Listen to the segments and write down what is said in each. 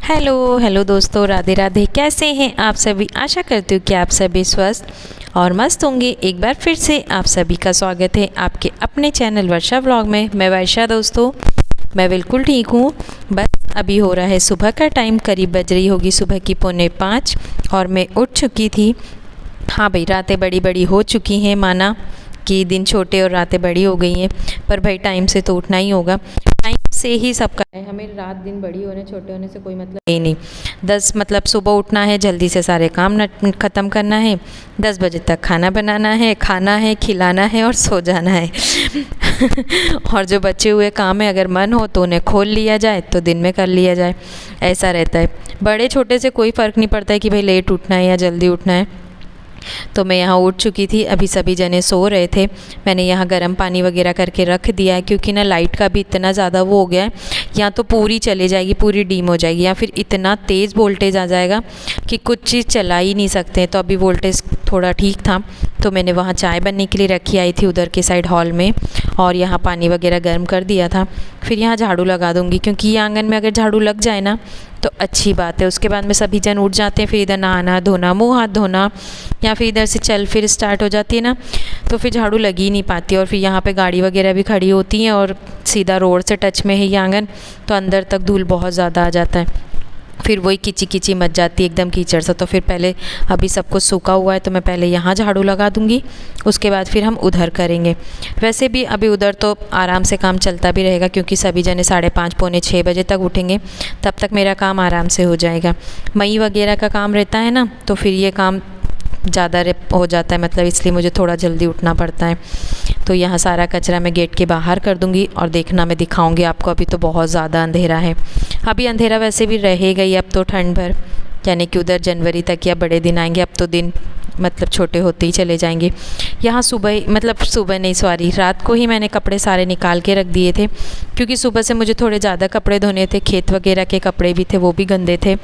Hello hello दोस्तों, राधे राधे। कैसे हैं आप सभी? आशा करती हूँ कि आप सभी स्वस्थ और मस्त होंगे। एक बार फिर से आप सभी का स्वागत है आपके अपने चैनल वर्षा व्लॉग में। मैं वर्षा दोस्तों, मैं बिल्कुल ठीक हूँ। बस अभी हो रहा है सुबह का टाइम, करीब बज रही होगी सुबह की 4:45 और मैं उठ चुकी थी। हाँ भाई, रातें बड़ी बड़ी हो चुकी हैं, माना कि दिन छोटे और रातें बड़ी हो गई हैं, पर भाई टाइम से तो उठना ही होगा। टाइम से ही सबका है, हमें रात दिन बड़ी होने छोटे होने से कोई मतलब ही नहीं। 10 मतलब सुबह उठना है, जल्दी से सारे काम ख़त्म करना है, 10 बजे तक खाना बनाना है, खाना है, खिलाना है और सो जाना है। और जो बचे हुए काम है, अगर मन हो तो उन्हें खोल लिया जाए तो दिन में कर लिया जाए, ऐसा रहता है। बड़े छोटे से कोई फ़र्क नहीं पड़ता है कि भाई लेट उठना है या जल्दी उठना है। तो मैं यहाँ उठ चुकी थी, अभी सभी जने सो रहे थे। मैंने यहाँ गर्म पानी वगैरह करके रख दिया है, क्योंकि ना लाइट का भी इतना ज़्यादा वो हो गया है, या तो पूरी चली जाएगी, पूरी डीम हो जाएगी, या फिर इतना तेज़ वोल्टेज आ जाएगा कि कुछ चीज़ चला ही नहीं सकते। तो अभी वोल्टेज थोड़ा ठीक था, तो मैंने वहाँ चाय बनने के लिए रखी आई थी उधर के साइड हॉल में, और यहाँ पानी वगैरह गर्म कर दिया था। फिर यहाँ झाड़ू लगा दूँगी, क्योंकि ये आंगन में अगर झाड़ू लग जाए ना तो अच्छी बात है। उसके बाद में सभी जन उठ जाते हैं, फिर इधर नहाना धोना, मुँह हाथ धोना, या फिर इधर से चल फिर स्टार्ट हो जाती है ना, तो फिर झाड़ू लगी ही नहीं पाती। और फिर यहाँ पे गाड़ी वगैरह भी खड़ी होती हैं और सीधा रोड से टच में है ये आंगन, तो अंदर तक धूल बहुत ज़्यादा आ जाता है। फिर वही किची किची मच जाती है एकदम कीचड़ सा। तो फिर पहले अभी सब कुछ सूखा हुआ है, तो मैं पहले यहाँ झाड़ू लगा दूँगी, उसके बाद फिर हम उधर करेंगे। वैसे भी अभी उधर तो आराम से काम चलता भी रहेगा, क्योंकि सभी जने 5:30 पौने 6 बजे तक उठेंगे, तब तक मेरा काम आराम से हो जाएगा। मई वगैरह का काम रहता है ना, तो फिर ये काम ज़्यादा हो जाता है, मतलब इसलिए मुझे थोड़ा जल्दी उठना पड़ता है। तो यहाँ सारा कचरा मैं गेट के बाहर कर दूँगी, और देखना मैं दिखाऊँगी आपको। अभी तो बहुत ज़्यादा अंधेरा है, अभी अंधेरा वैसे भी रहेगा ही अब तो ठंड भर, यानी कि उधर जनवरी तक या बड़े दिन आएंगे। अब तो दिन मतलब छोटे होते ही चले जाएंगे। यहाँ सुबह मतलब सुबह नहीं, सॉरी, रात को ही मैंने कपड़े सारे निकाल के रख दिए थे, क्योंकि सुबह से मुझे थोड़े ज़्यादा कपड़े धोने थे, खेत वगैरह के कपड़े भी थे, वो भी गंदे थे।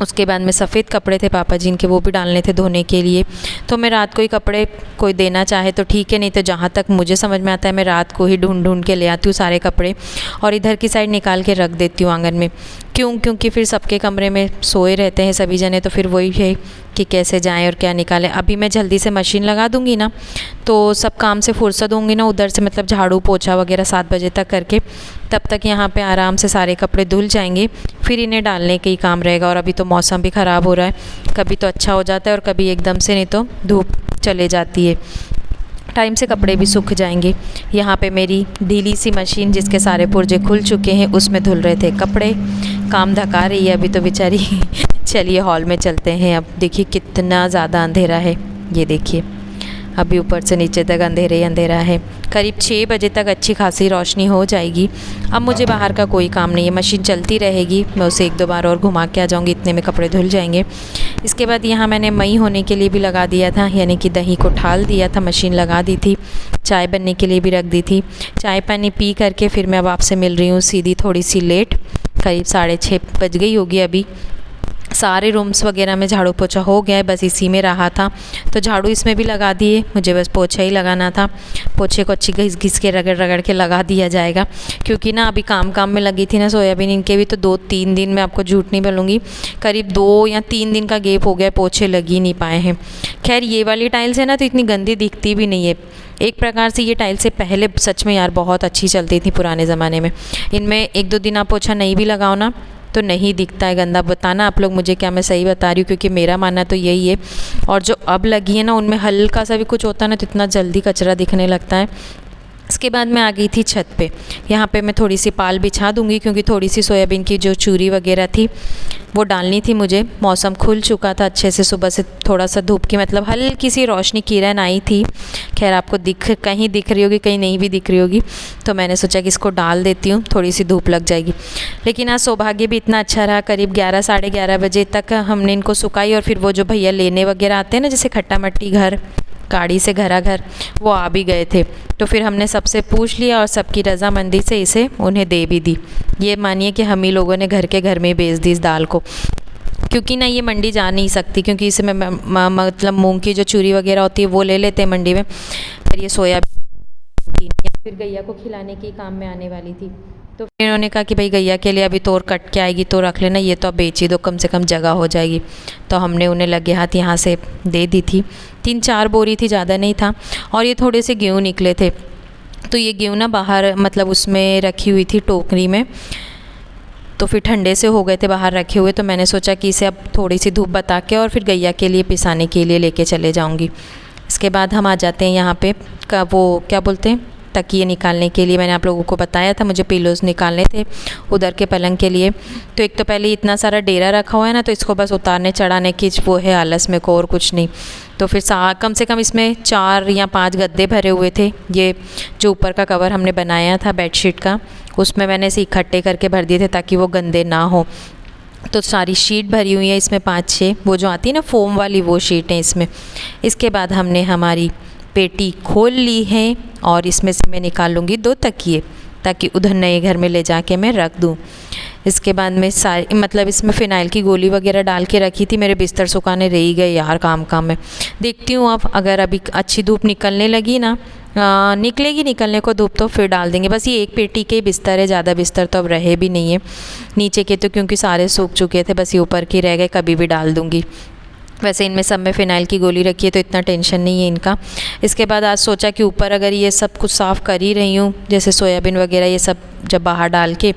उसके बाद में सफ़ेद कपड़े थे पापा जी इनके, वो भी डालने थे धोने के लिए। तो मैं रात को ही कपड़े कोई देना चाहे तो ठीक है, नहीं तो जहाँ तक मुझे समझ में आता है मैं रात को ही ढूंढ ढूंढ के ले आती हूँ सारे कपड़े, और इधर की साइड निकाल के रख देती हूँ आंगन में। क्योंकि फिर सबके कमरे में सोए रहते हैं सभी जने, तो फिर वही है कि कैसे जाएं और क्या निकालें। अभी मैं जल्दी से मशीन लगा दूंगी ना, तो सब काम से फुर्सत होंगी ना उधर से, मतलब झाड़ू पोछा वगैरह 7 बजे तक करके, तब तक यहाँ पे आराम से सारे कपड़े धुल जाएंगे। फिर इन्हें डालने का ही काम रहेगा। और अभी तो मौसम भी ख़राब हो रहा है, कभी तो अच्छा हो जाता है और कभी एकदम से, नहीं तो धूप चले जाती है। टाइम से कपड़े भी सूख जाएंगे। यहाँ पे मेरी ढीली सी मशीन, जिसके सारे पुर्जे खुल चुके हैं, उसमें धुल रहे थे कपड़े। काम धका रही है अभी तो बेचारी। चलिए हॉल में चलते हैं। अब देखिए कितना ज़्यादा अंधेरा है, ये देखिए अभी ऊपर से नीचे तक अंधेरे ही अंधेरा है। करीब 6 बजे तक अच्छी खासी रोशनी हो जाएगी। अब मुझे बाहर का कोई काम नहीं है, मशीन चलती रहेगी, मैं उसे 1-2 बार और घुमा के आ जाऊँगी, इतने में कपड़े धुल जाएंगे। इसके बाद यहाँ मैंने मई होने के लिए भी लगा दिया था, यानी कि दही को ठाल दिया था, मशीन लगा दी थी, चाय बनने के लिए भी रख दी थी। चाय पानी पी करके फिर मैं अब आपसे मिल रही हूँ सीधी, थोड़ी सी लेट, करीब 6:30 बज गई होगी अभी। सारे रूम्स वगैरह में झाड़ू पोछा हो गया है, बस इसी में रहा था, तो झाड़ू इसमें भी लगा दिए। मुझे बस पोछा ही लगाना था, पोछे को अच्छी घिस घिस के रगड़ रगड़ के लगा दिया जाएगा। क्योंकि ना अभी काम में लगी थी ना, सोयाबीन इनके भी, तो 2-3 दिन मैं आपको झूठ नहीं बोलूँगी, करीब 2 या 3 दिन का गैप हो गया, पोछे लग ही नहीं पाए हैं। खैर ये वाली टाइल्स है ना, तो इतनी गंदी दिखती भी नहीं है। एक प्रकार से ये टाइल्स से पहले सच में यार बहुत अच्छी चलती थी पुराने ज़माने में। इनमें 1-2 दिन आप पोछा नहीं भी लगाओ ना, तो नहीं दिखता है गंदा। बताना आप लोग मुझे, क्या मैं सही बता रही हूँ? क्योंकि मेरा मानना तो यही है। और जो अब लगी है ना, उनमें हल्का सा भी कुछ होता है ना, तो इतना जल्दी कचरा दिखने लगता है। इसके बाद मैं आ गई थी छत पे। यहाँ पे मैं थोड़ी सी पाल बिछा दूँगी, क्योंकि थोड़ी सी सोयाबीन की जो चूरी वगैरह थी वो डालनी थी मुझे। मौसम खुल चुका था अच्छे से, सुबह से थोड़ा सा धूप की मतलब हल्की सी रोशनी किरण आई थी। खैर आपको कहीं दिख रही होगी, कहीं नहीं भी दिख रही होगी, तो मैंने सोचा कि इसको डाल देती हूँ, थोड़ी सी धूप लग जाएगी। लेकिन आज सौभाग्य भी इतना अच्छा रहा, करीब 11 साढ़े 11 बजे तक हमने इनको सुखाई, और फिर वो जो भैया लेने वगैरह आते हैं ना, जैसे खट्टा मट्टी घर गाड़ी से घर वो आ भी गए थे। तो फिर हमने सबसे पूछ लिया और सबकी रज़ामंदी से इसे उन्हें दे भी दी। ये मानिए कि हम ही लोगों ने घर में बेच दी इस दाल को, क्योंकि ना ये मंडी जा नहीं सकती, क्योंकि इसमें मतलब मूंग की जो चूरी वगैरह होती है वो ले लेते हैं मंडी में, पर ये सोयाबीन या फिर गैया को खिलाने के काम में आने वाली थी। तो फिर इन्होंने कहा कि भाई गैया के लिए अभी तोर कट के आएगी तो रख लेना, ये तो अब बेच ही दो, कम से कम जगह हो जाएगी। तो हमने उन्हें लगे हाथ यहाँ से दे दी थी। 3-4 बोरी थी, ज़्यादा नहीं था। और ये थोड़े से गेहूँ निकले थे, तो ये गेहूँ ना बाहर मतलब उसमें रखी हुई थी टोकरी में, तो फिर ठंडे से हो गए थे बाहर रखे हुए। तो मैंने सोचा कि इसे अब थोड़ी सी धूप बता के और फिर गैया के लिए पिसाने के लिए लेके चले जाऊँगी। इसके बाद हम आ जाते हैं यहाँ पे का वो क्या बोलते हैं, तकिए निकालने के लिए। मैंने आप लोगों को बताया था मुझे पिलोज़ निकालने थे उधर के पलंग के लिए। तो एक तो पहले इतना सारा डेरा रखा हुआ है ना, तो इसको बस उतारने चढ़ाने की वो है आलस में को, और कुछ नहीं। तो फिर कम से कम इसमें 4 या 5 गद्दे भरे हुए थे। ये जो ऊपर का कवर हमने बनाया था बेडशीट का, उसमें मैंने इसे इकट्ठे करके भर दिए थे ताकि वो गंदे ना हो। तो सारी शीट भरी हुई है इसमें 5-6, वो जो आती है ना फोम वाली, वो शीट है इसमें। इसके बाद हमने हमारी पेटी खोल ली है और इसमें से मैं निकाल लूँगी 2 तकिए ताकि उधर नए घर में ले जाके मैं रख दूँ। इसके बाद में सारी मतलब इसमें फ़िनाइल की गोली वगैरह डाल के रखी थी। मेरे बिस्तर सुखाने रह ही गए यार काम में। देखती हूँ अब अगर अभी अच्छी धूप निकलने लगी ना, निकलने को धूप, तो फिर डाल देंगे। बस ये एक पेटी के ही बिस्तर है, ज़्यादा बिस्तर तो अब रहे भी नहीं है नीचे के, तो क्योंकि सारे सूख चुके थे, बस ये ऊपर के रह गए, कभी भी डाल दूँगी। वैसे इनमें सब में फ़िनाइल की गोली रखी है तो इतना टेंशन नहीं है इनका। इसके बाद आज सोचा कि ऊपर अगर ये सब कुछ साफ़ कर ही रही हूँ, जैसे सोयाबीन वगैरह ये सब जब बाहर डाल के,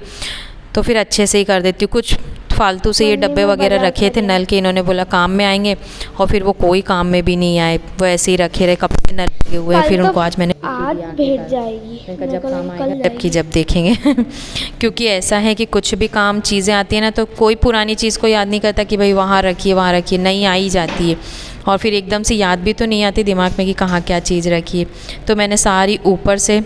तो फिर अच्छे से ही कर देती हूँ। कुछ फालतू से ये डब्बे वगैरह रखे थे नल के, इन्होंने बोला काम में आएंगे, और फिर वो कोई काम में भी नहीं आए, वो ऐसे ही रखे रहे, कपड़े नल लगे हुए हैं। फिर उनको आज मैंने भेज जाएगी, उनका जब काम आएगा जबकि जब देखेंगे क्योंकि ऐसा है कि कुछ भी काम चीज़ें आती हैं ना, तो कोई पुरानी चीज़ को याद नहीं करता कि भाई वहाँ रखिए, नहीं आई जाती है, और फिर एकदम से याद भी तो नहीं आती दिमाग में कि कहाँ क्या चीज़ रखी है। तो मैंने सारी ऊपर से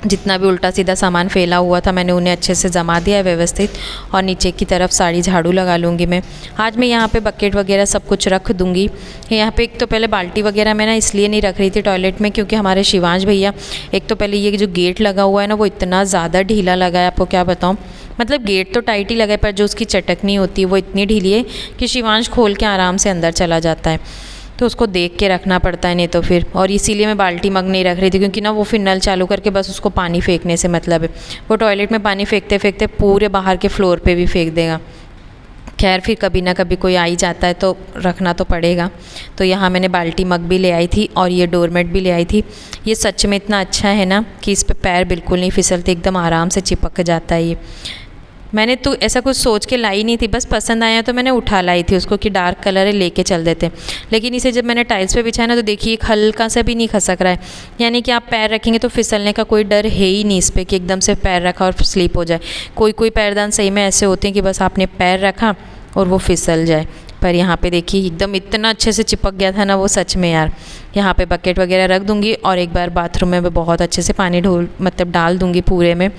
जितना भी उल्टा सीधा सामान फैला हुआ था, मैंने उन्हें अच्छे से जमा दिया है व्यवस्थित, और नीचे की तरफ साड़ी झाड़ू लगा लूँगी मैं। आज मैं यहाँ पे बकेट वगैरह सब कुछ रख दूँगी। यहाँ पे एक तो पहले बाल्टी वगैरह मैं ना इसलिए नहीं रख रही थी टॉयलेट में, क्योंकि हमारे शिवांश भैया, एक तो पहले ये जो गेट लगा हुआ है ना, वो इतना ज़्यादा ढीला लगा है, आपको क्या बताऊँ। मतलब गेट तो टाइट ही लगा है, पर जो उसकी चटकनी होती है वो इतनी ढीली है कि शिवांश खोल के आराम से अंदर चला जाता है, तो उसको देख के रखना पड़ता है, नहीं तो फिर। और इसीलिए मैं बाल्टी मग नहीं रख रही थी, क्योंकि ना वो फिर नल चालू करके बस उसको पानी फेंकने से मतलब है, वो टॉयलेट में पानी फेंकते फेंकते पूरे बाहर के फ्लोर पे भी फेंक देगा। खैर फिर कभी ना कभी कोई आ ही जाता है तो रखना तो पड़ेगा। तो यहाँ मैंने बाल्टी मग भी ले आई थी और ये डोरमेट भी ले आई थी। ये सच में इतना अच्छा है ना कि इस पे पैर बिल्कुल नहीं फिसलते, एकदम आराम से चिपक जाता है ये। मैंने तो ऐसा कुछ सोच के लाई नहीं थी, बस पसंद आया तो मैंने उठा लाई थी उसको कि डार्क कलर है, लेके चल देते। लेकिन इसे जब मैंने टाइल्स पे बिछाया ना, तो देखिए एक हल्का सा भी नहीं खसक रहा है, यानी कि आप पैर रखेंगे तो फिसलने का कोई डर है ही नहीं इस पर कि एकदम से पैर रखा और स्लिप हो जाए। कोई पैरदान सही में ऐसे होते हैं कि बस आपने पैर रखा और वो फिसल जाए, पर यहाँ पे देखिए एकदम इतना अच्छे से चिपक गया था ना वो, सच में यार। यहाँ पे बकेट वगैरह रख दूँगी और एक बार बाथरूम में बहुत अच्छे से पानी डाल दूँगी पूरे में।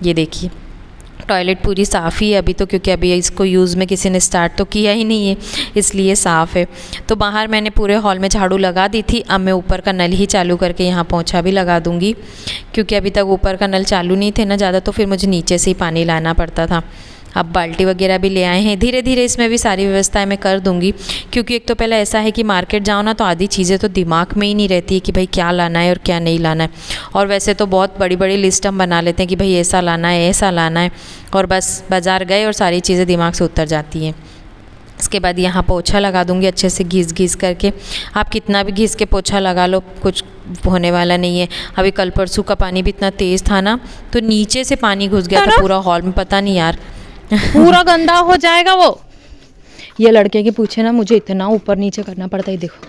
ये देखिए टॉयलेट पूरी साफ़ ही है अभी तो, क्योंकि अभी इसको यूज़ में किसी ने स्टार्ट तो किया ही नहीं है, इसलिए साफ़ है। तो बाहर मैंने पूरे हॉल में झाड़ू लगा दी थी। अब मैं ऊपर का नल ही चालू करके यहाँ पोंछा भी लगा दूँगी, क्योंकि अभी तक ऊपर का नल चालू नहीं थे ना ज़्यादा, तो फिर मुझे नीचे से ही पानी लाना पड़ता था। अब बाल्टी वगैरह भी ले आए हैं, धीरे धीरे इसमें भी सारी व्यवस्थाएं मैं कर दूंगी, क्योंकि एक तो पहले ऐसा है कि मार्केट जाओ ना तो आधी चीज़ें तो दिमाग में ही नहीं रहती है कि भाई क्या लाना है और क्या नहीं लाना है। और वैसे तो बहुत बड़ी बड़ी लिस्ट हम बना लेते हैं कि भाई ऐसा लाना है ऐसा लाना है, और बस बाज़ार गए और सारी चीज़ें दिमाग से उतर जाती हैं। इसके बाद यहाँ पोछा लगा दूँगी अच्छे से घिस करके। आप कितना भी घिस के पोछा लगा लो कुछ होने वाला नहीं है। अभी कल परसों का पानी भी इतना तेज़ था ना, तो नीचे से पानी घुस गया था पूरा हॉल में, पता नहीं यार पूरा गंदा हो जाएगा वो। ये लड़के के पूछे ना मुझे इतना ऊपर नीचे करना पड़ता है। देखो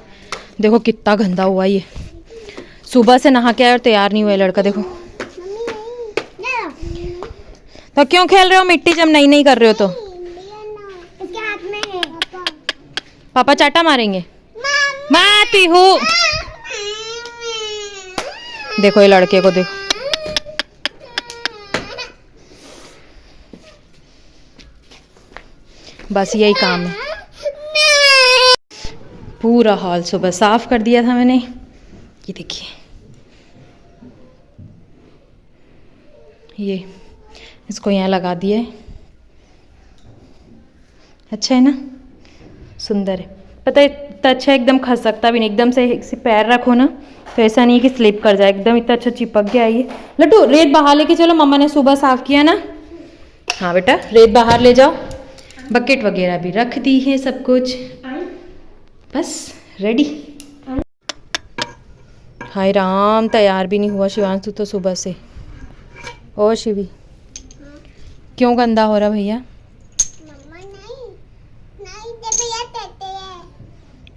देखो कितना गंदा हुआ ये, सुबह से नहा के आया और तैयार नहीं हुआ लड़का। देखो तो क्यों खेल रहे हो मिट्टी जब नहीं कर रहे हो तो? इसके हाथ में है पापा चाटा मारेंगे। मैं आती हूँ। देखो ये लड़के को देखो, बस यही काम है। पूरा हॉल सुबह साफ कर दिया था मैंने। ये देखिए ये इसको यहाँ लगा दिया है। अच्छा है ना, सुंदर है। पता है इतना अच्छा एकदम खसकता भी नहीं, एकदम से इसे पैर रखो ना तो ऐसा नहीं है कि स्लिप कर जाए, एकदम इतना अच्छा चिपक गया ये। लड्डू रेत बाहर लेके चलो, मम्मा ने सुबह साफ किया ना। हाँ बेटा रेत बाहर ले जाओ, बकेट वगैरह भी रख दी है, सब कुछ बस रेडी। हाय राम, तैयार भी नहीं हुआ शिवांश तू तो सुबह से। ओ शिवी क्यों गंदा हो रहा भैया? मम्मा नहीं नहीं ये भैया कहते हैं।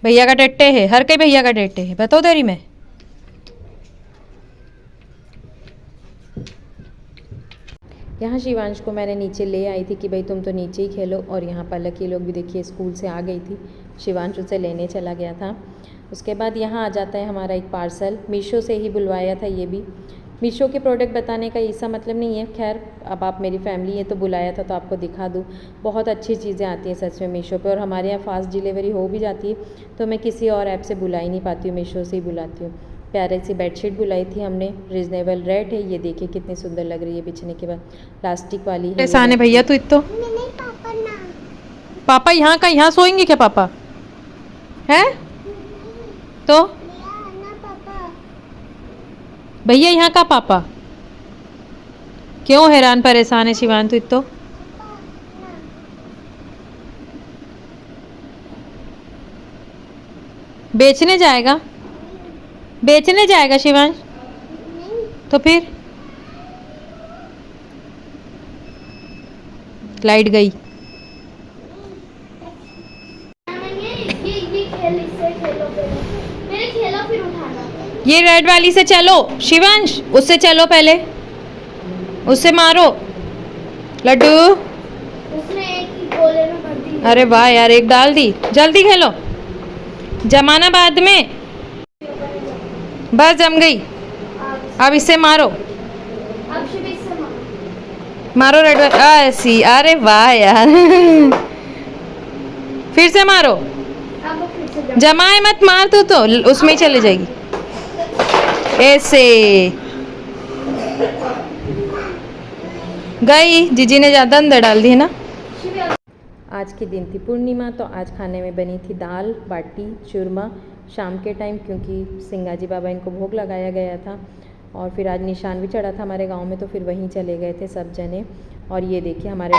भैया का टेट्टे है, हर कई भैया का टेट्टे है, बताओ तेरी मैं। यहाँ शिवांश को मैंने नीचे ले आई थी कि भाई तुम तो नीचे ही खेलो, और यहाँ पलक ये लोग भी देखिए स्कूल से आ गई थी, शिवांश उसे लेने चला गया था। उसके बाद यहाँ आ जाता है हमारा एक पार्सल, मीशो से ही बुलवाया था। ये भी मीशो के प्रोडक्ट बताने का ऐसा मतलब नहीं है, खैर अब आप मेरी फैमिली है तो बुलाया था तो आपको दिखा दूँ। बहुत अच्छी चीज़ें आती हैं सच में मीशो पे, और हमारे यहाँ फास्ट डिलीवरी हो भी जाती है, तो मैं किसी और ऐप से बुला ही नहीं पाती हूँ, मीशो से ही बुलाती हूँ। प्यारे सी बेडशीट बुलाई थी हमने, रिजनेबल रेट है, ये देखिए कितनी सुंदर लग रही है बिछने के बाद, प्लास्टिक वाली है। कैसा आने भैया तू तो? नहीं पापा ना। पापा यहाँ का यहाँ सोएंगे क्या पापा? हैं तो लिया ना पापा। भैया यहाँ का पापा क्यों हैरान परेशान है शिवान तू तो? बेचने जाएगा? बेचने जाएगा शिवांश? तो फिर लाइट गई। ये खेल इससे खेलो पहले। मेरे खेलो फिर उठाना। ये रेड वाली से चलो शिवांश, उससे चलो पहले, उससे मारो लड्डू। उसने एक ही गोले में भर दी। अरे वाह यार, एक डाल दी, जल्दी खेलो, जमाना बाद में। बस जम गई, अब इससे मारो, अब शिव इससे मारो। मारो रेड ऐसी। अरे वाह यार फिर से मारो, अब फिर से जमाए मत, मार तो उसमें ही चले जाएगी ऐसे। गई, जीजी ने ज़्यादा अंदर डाल दी है ना। आज के दिन थी पूर्णिमा, तो आज खाने में बनी थी दाल बाटी चूरमा शाम के टाइम, क्योंकि सिंगाजी बाबा इनको भोग लगाया गया था, और फिर आज निशान भी चढ़ा था हमारे गांव में, तो फिर वहीं चले गए थे सब जने। और ये देखिए हमारे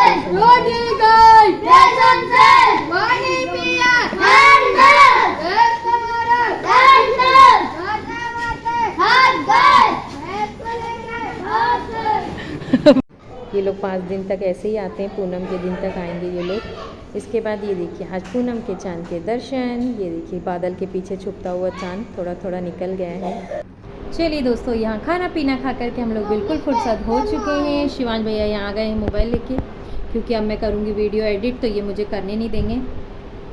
ये लोग 5 दिन तक ऐसे ही आते हैं, पूनम के दिन तक आएंगे ये लोग। इसके बाद ये देखिए आज पूनम के चांद के दर्शन, ये देखिए बादल के पीछे छुपता हुआ चांद थोड़ा थोड़ा निकल गया है। चलिए दोस्तों, यहाँ खाना पीना खा करके हम लोग बिल्कुल फुर्सत हो चुके हैं। शिवांश भैया यहाँ आ गए हैं मोबाइल लेके, क्योंकि अब मैं करूँगी वीडियो एडिट, तो ये मुझे करने नहीं देंगे,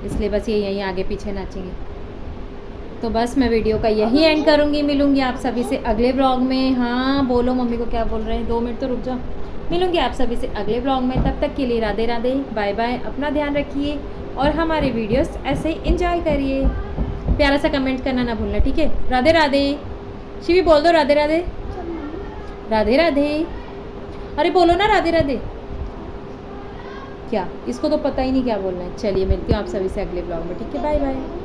इसलिए बस ये यहीं आगे पीछे नाचेंगे। तो बस मैं वीडियो का यही एंड करूँगी, मिलूँगी आप सभी से अगले ब्लॉग में। हाँ बोलो, मम्मी को क्या बोल रहे हैं, 2 मिनट तो रुक जाओ। मिलूँगी आप सभी से अगले ब्लॉग में, तब तक के लिए राधे राधे, बाय बाय, अपना ध्यान रखिए और हमारे वीडियोस ऐसे ही एंजॉय करिए। प्यारा सा कमेंट करना ना भूलना, ठीक है। राधे राधे, शिवी बोल दो राधे राधे, राधे राधे, अरे बोलो ना राधे राधे। क्या इसको तो पता ही नहीं क्या बोलना है। चलिए मिलती हूँ आप सभी से अगले ब्लॉग में, ठीक है, बाय बाय।